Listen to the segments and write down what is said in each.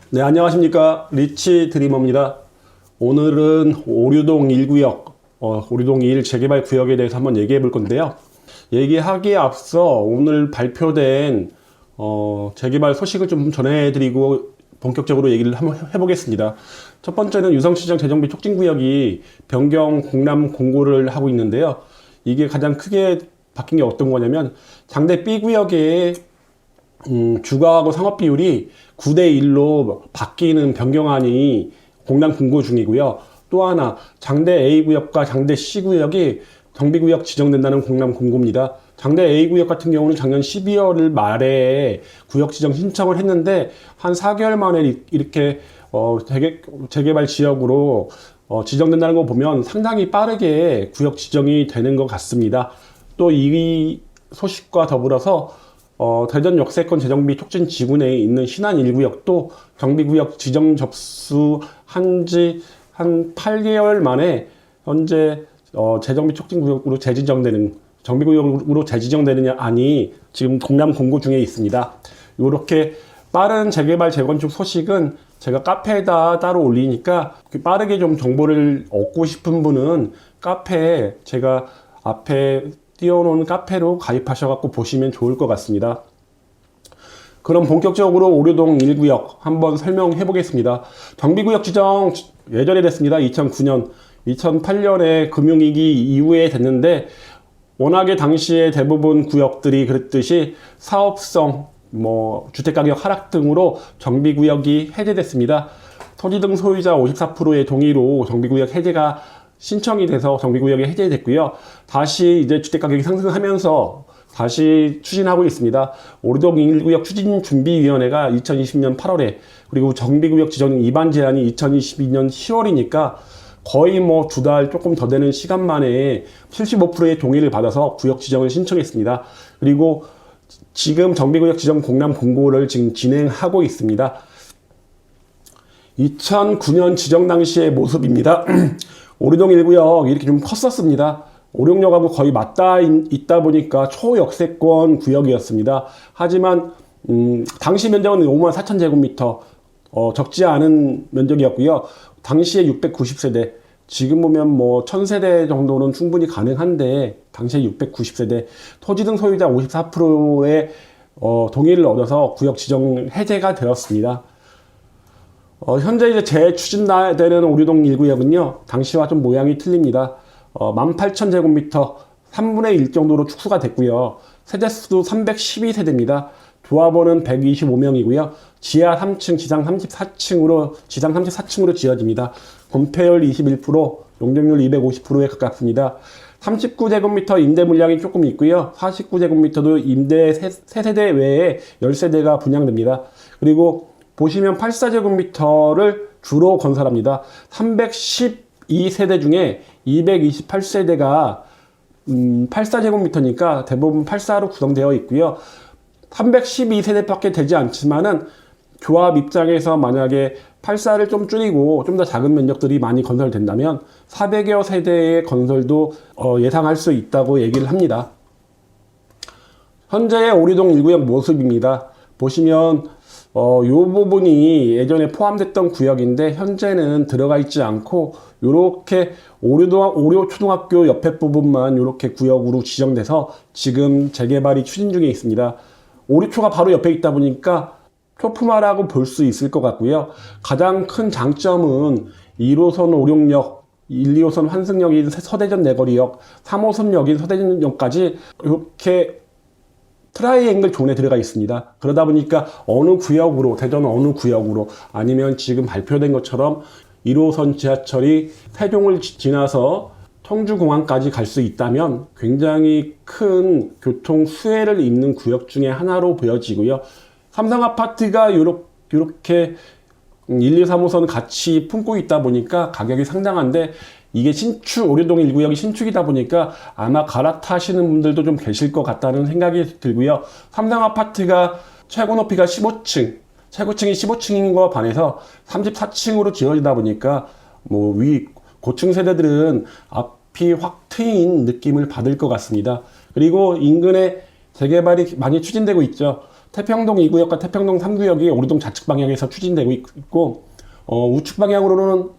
네, 안녕하십니까. 리치 드리머입니다. 오늘은 오류동 1구역, 오류동 1 재개발 구역에 대해서 한번 얘기해 볼 건데요. 얘기하기에 앞서 오늘 발표된 재개발 소식을 좀 전해드리고 본격적으로 얘기를 한번 해보겠습니다. 첫 번째는 유성시장 재정비 촉진구역이 변경 공람 공고를 하고 있는데요. 이게 가장 크게 바뀐 게 어떤 거냐면 장대 B구역에 주거하고 상업 비율이 9대1로 바뀌는 변경안이 공람 공고 중이고요. 또 하나 장대 A구역과 장대 C구역이 정비구역 지정된다는 공람 공고입니다. 장대 A구역 같은 경우는 작년 12월 말에 구역 지정 신청을 했는데 한 4개월 만에 이렇게 재개발 지역으로 지정된다는 거 보면 상당히 빠르게 구역 지정이 되는 것 같습니다. 또 이 소식과 더불어서 대전 역세권 재정비 촉진 지구내에 있는 신안 1구역도 정비구역 지정 접수한 지 한 8개월 만에 현재 재정비 촉진구역으로 재지정되는 정비구역으로 재지정되는 안이 지금 공람 공고 중에 있습니다. 이렇게 빠른 재개발 재건축 소식은 제가 카페에다 따로 올리니까 빠르게 좀 정보를 얻고 싶은 분은 카페에 제가 앞에 띄워놓은 카페로 가입하셔갖고 보시면 좋을 것 같습니다. 그럼 본격적으로 오류동 1구역 한번 설명해 보겠습니다. 정비구역 지정 예전에 됐습니다. 2009년, 2008년에 금융위기 이후에 됐는데 워낙에 당시에 대부분 구역들이 그랬듯이 사업성, 주택가격 하락 등으로 정비구역이 해제됐습니다. 토지 등 소유자 54%의 동의로 정비구역 해제가 신청이 돼서 정비구역이 해제됐고요. 다시 이제 주택가격이 상승하면서 다시 추진하고 있습니다. 오류동 1구역 추진준비위원회가 2020년 8월에 그리고 정비구역 지정 입안 제한이 2022년 10월이니까 거의 2달 조금 더 되는 시간 만에 75%의 동의를 받아서 구역 지정을 신청했습니다. 그리고 지금 정비구역 지정 공람 공고를 지금 진행하고 있습니다. 2009년 지정 당시의 모습입니다. 오류동 1구역 이렇게 좀 컸었습니다. 오륙역하고 거의 맞닿아 있다 보니까 초역세권 구역이었습니다. 하지만 당시 면적은 54,000제곱미터 적지 않은 면적이었고요. 당시에 690세대, 지금 보면 1000세대 정도는 충분히 가능한데 당시에 690세대, 토지 등 소유자 54%의 동의를 얻어서 구역 지정 해제가 되었습니다. 현재 이제 재추진되는 오류동 1구역은요, 당시와 좀 모양이 틀립니다. 18,000제곱미터 3분의 1 정도로 축소가 됐고요. 세대수도 312세대입니다. 조합원은 125명이고요. 지하 3층, 지상 34층으로 지어집니다. 건폐율 21%, 용적률 250%에 가깝습니다. 39제곱미터 임대 물량이 조금 있고요. 49제곱미터도 임대 3세대 외에 10세대가 분양됩니다. 그리고 보시면 84제곱미터를 주로 건설합니다. 312세대 중에 228세대가 84제곱미터니까 대부분 84로 구성되어 있고요. 312세대밖에 되지 않지만은 조합 입장에서 만약에 84를 좀 줄이고 좀 더 작은 면적들이 많이 건설된다면 400여 세대의 건설도 예상할 수 있다고 얘기를 합니다. 현재의 오류동 1구역 모습입니다. 보시면 요 부분이 예전에 포함됐던 구역인데 현재는 들어가 있지 않고 요렇게 오류초등학교 옆에 부분만 요렇게 구역으로 지정돼서 지금 재개발이 추진 중에 있습니다. 오류초가 바로 옆에 있다 보니까 초품화라고 볼 수 있을 것 같고요. 가장 큰 장점은 1호선 오룡역, 1, 2호선 환승역인 서대전 내거리역, 3호선역인 서대전역까지 이렇게 트라이앵글 존에 들어가 있습니다. 그러다 보니까 어느 구역으로, 대전 어느 구역으로, 아니면 지금 발표된 것처럼 1호선 지하철이 세종을 지나서 청주공항까지 갈 수 있다면 굉장히 큰 교통 수혜를 입는 구역 중에 하나로 보여지고요. 삼성아파트가 이렇게 1, 2, 3호선 같이 품고 있다 보니까 가격이 상당한데 이게 오류동 1구역이 신축이다 보니까 아마 갈아타시는 분들도 좀 계실 것 같다는 생각이 들고요. 삼성아파트가 최고 높이가 15층, 최고층이 15층인 거 반해서 34층으로 지어지다 보니까 고층 세대들은 앞이 확 트인 느낌을 받을 것 같습니다. 그리고 인근에 재개발이 많이 추진되고 있죠. 태평동 2구역과 태평동 3구역이 오류동 좌측 방향에서 추진되고 있고, 우측 방향으로는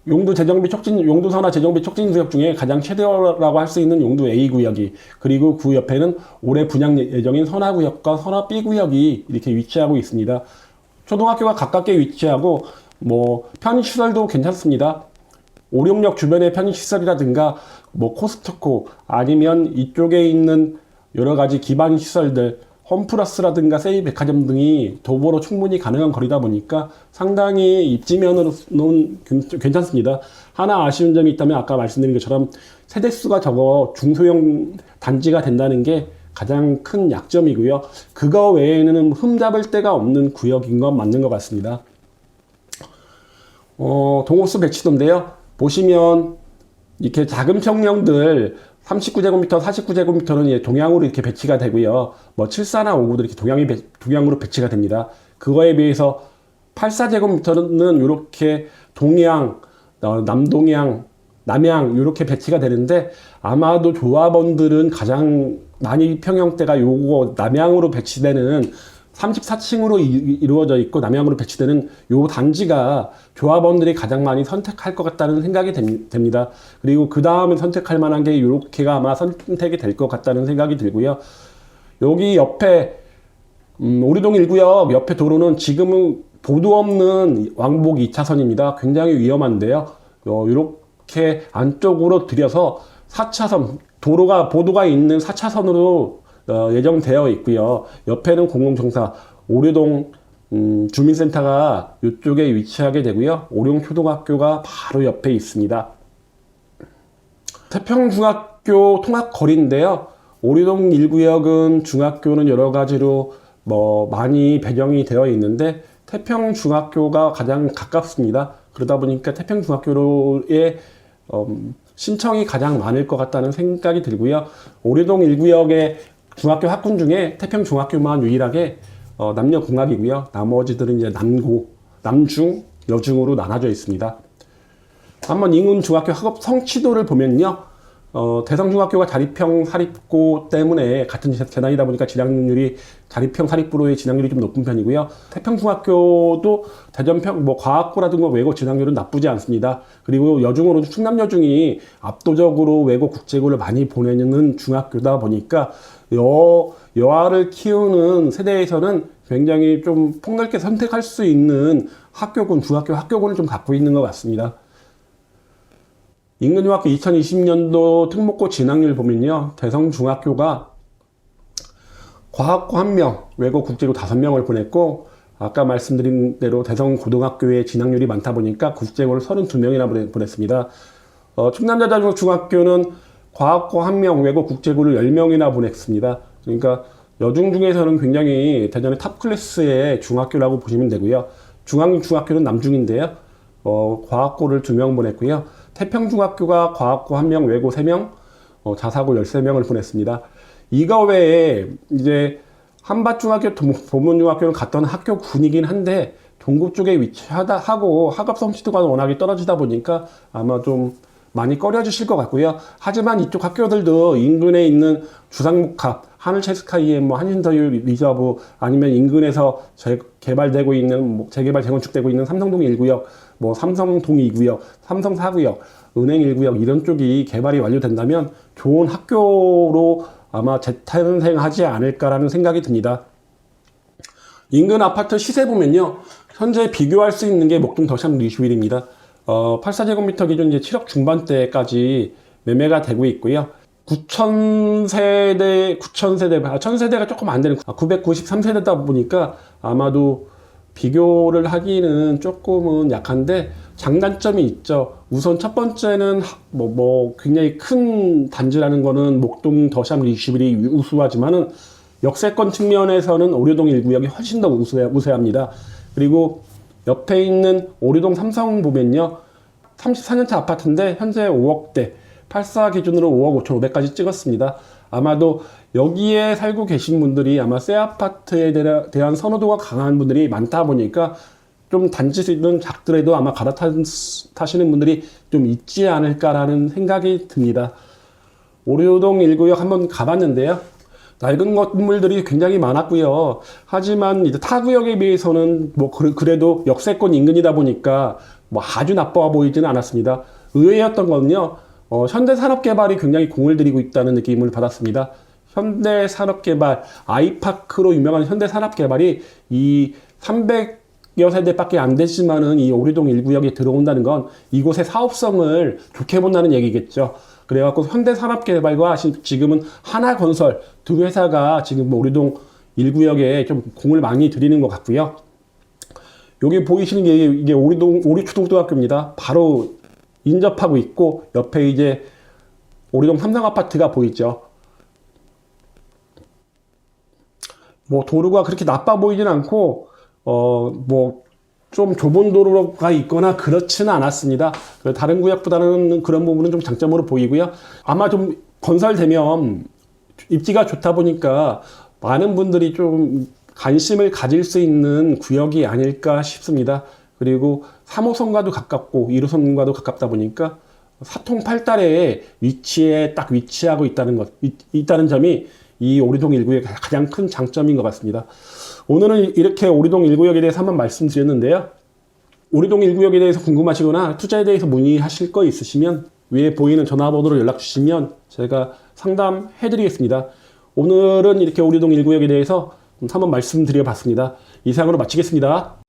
용두 재정비 촉진, 용두 선화 재정비 촉진 구역 중에 가장 최대라고 할 수 있는 용두 A 구역이, 그리고 그 옆에는 올해 분양 예정인 선화 구역과 선화 B 구역이 이렇게 위치하고 있습니다. 초등학교가 가깝게 위치하고, 편의시설도 괜찮습니다. 오룡역 주변의 편의시설이라든가, 코스트코, 아니면 이쪽에 있는 여러 가지 기반 시설들, 홈플러스라든가 세이백화점 등이 도보로 충분히 가능한 거리다 보니까 상당히 입지면으로는 괜찮습니다. 하나 아쉬운 점이 있다면 아까 말씀드린 것처럼 세대수가 적어 중소형 단지가 된다는 게 가장 큰 약점이고요. 그거 외에는 흠잡을 데가 없는 구역인 건 맞는 것 같습니다. 동호수 배치도인데요. 보시면 이렇게 작은 평형들 39제곱미터, 49제곱미터는 동향으로 이렇게 배치가 되고요. 74나 59도 이렇게 동향으로 배치가 됩니다. 그거에 비해서 84제곱미터는 이렇게 동향, 남동향, 남향 이렇게 배치가 되는데, 아마도 조합원들은 가장 많이 평형대가 요거 남향으로 배치되는 34층으로 이루어져 있고 남향으로 배치되는 요 단지가 조합원들이 가장 많이 선택할 것 같다는 생각이 됩니다. 그리고 그 다음에 선택할 만한 게 요렇게가 아마 선택이 될 것 같다는 생각이 들고요. 여기 옆에 오류동 1구역 옆에 도로는 지금은 보도 없는 왕복 2차선입니다. 굉장히 위험한데요. 이렇게 안쪽으로 들여서 4차선 보도가 있는 4차선으로 예정되어 있고요. 옆에는 공공청사 오류동 주민센터가 이쪽에 위치하게 되고요. 오룡초등학교가 바로 옆에 있습니다. 태평중학교 통학거리인데요. 오류동 1구역은 중학교는 여러 가지로 많이 배정이 되어 있는데 태평중학교가 가장 가깝습니다. 그러다 보니까 태평중학교에 신청이 가장 많을 것 같다는 생각이 들고요. 오류동 1구역의 중학교 학군 중에 태평중학교만 유일하게 남녀공학이고요. 나머지들은 이제 남중, 여중으로 나눠져 있습니다. 한번 인근 중학교 학업 성취도를 보면요. 대성중학교가 자립형 사립고 때문에 같은 재단이다 보니까 진학률이 자립형 사립부로의 진학률이 좀 높은 편이고요. 태평중학교도 대전평 과학고라든가 외고 진학률은 나쁘지 않습니다. 그리고 여중으로 충남여중이 압도적으로 외고 국제고를 많이 보내는 중학교다 보니까 여아를 키우는 세대에서는 굉장히 좀 폭넓게 선택할 수 있는 중학교 학교군을 좀 갖고 있는 것 같습니다. 인근중학교 2020년도 특목고 진학률 보면요. 대성중학교가 과학고 1명, 외고 국제고 5명을 보냈고, 아까 말씀드린 대로 대성고등학교의 진학률이 많다 보니까 국제고를 32명이나 보냈습니다. 충남여자중학교는 과학고 1명, 외고 국제고를 10명이나 보냈습니다. 그러니까 여중 중에서는 굉장히 대전의 탑 클래스의 중학교라고 보시면 되고요. 중앙중학교는 남중인데요. 과학고를 2명 보냈고요. 태평중학교가 과학고 1명, 외고 3명, 자사고 13명을 보냈습니다. 이거 외에 이제 한밭중학교, 보문중학교는 갔던 학교군이긴 한데 동구 쪽에 위치하고 학업 성취도가 워낙에 떨어지다 보니까 아마 좀 많이 꺼려지실 것 같고요. 하지만 이쪽 학교들도 인근에 있는 주상복합, 하늘체스카이의 한신서유 리저브, 아니면 인근에서 재개발되고 있는 재개발 재건축되고 있는 삼성동 1구역, 삼성동 2구역, 삼성 4구역, 은행 1구역 이런 쪽이 개발이 완료된다면 좋은 학교로 아마 재탄생하지 않을까라는 생각이 듭니다. 인근 아파트 시세 보면요. 현재 비교할 수 있는 게 목동 더샵 리슈빌입니다. 84제곱미터 기준 이제 7억 중반대까지 매매가 되고 있고요. 1000세대가 조금 안 되는 993세대다 보니까 아마도 비교를 하기는 조금은 약한데 장단점이 있죠. 우선 첫 번째는 굉장히 큰 단지라는 거는 목동 더샵 리슈빌이 우수하지만은 역세권 측면에서는 오류동 1구역이 훨씬 더 우세합니다. 그리고 옆에 있는 오류동 삼성 보면요. 34년차 아파트인데 현재 5억대, 84 기준으로 5억 5,500까지 찍었습니다. 아마도 여기에 살고 계신 분들이 아마 새 아파트에 대한 선호도가 강한 분들이 많다 보니까 좀 단지는 작더라도 아마 갈아타시는 분들이 좀 있지 않을까라는 생각이 듭니다. 오류동 1구역 한번 가봤는데요. 낡은 건물들이 굉장히 많았고요. 하지만 이제 타 구역에 비해서는 뭐 그래도 역세권 인근이다 보니까 뭐 아주 나빠 보이지는 않았습니다. 의외였던 건요. 현대산업개발이 굉장히 공을 들이고 있다는 느낌을 받았습니다. 현대산업개발, 아이파크로 유명한 현대산업개발이 이 300여 세대밖에 안 되지만은 이 오류동 1구역에 들어온다는 건 이곳의 사업성을 좋게 본다는 얘기겠죠. 그래갖고 현대산업개발과 지금은 하나건설 두 회사가 지금 오류동 1구역에 좀 공을 많이 들이는 것 같고요. 여기 보이시는 게 이게 오류초등학교입니다. 바로 인접하고 있고 옆에 이제 오류동 삼성아파트가 보이죠. 뭐 도로가 그렇게 나빠 보이진 않고 뭐 좀 좁은 도로가 있거나 그렇지는 않았습니다. 다른 구역보다는 그런 부분은 좀 장점으로 보이고요. 아마 좀 건설되면 입지가 좋다 보니까 많은 분들이 좀 관심을 가질 수 있는 구역이 아닐까 싶습니다. 그리고 3호선과도 가깝고 1호선과도 가깝다 보니까 사통팔달의 위치에 딱 위치하고 있다는 점이 이 오류동 1구역의 가장 큰 장점인 것 같습니다. 오늘은 이렇게 오류동 1구역에 대해서 한번 말씀드렸는데요. 오류동 1구역에 대해서 궁금하시거나 투자에 대해서 문의하실 거 있으시면 위에 보이는 전화번호로 연락 주시면 제가 상담해 드리겠습니다. 오늘은 이렇게 오류동 1구역에 대해서 한번 말씀드려 봤습니다. 이상으로 마치겠습니다.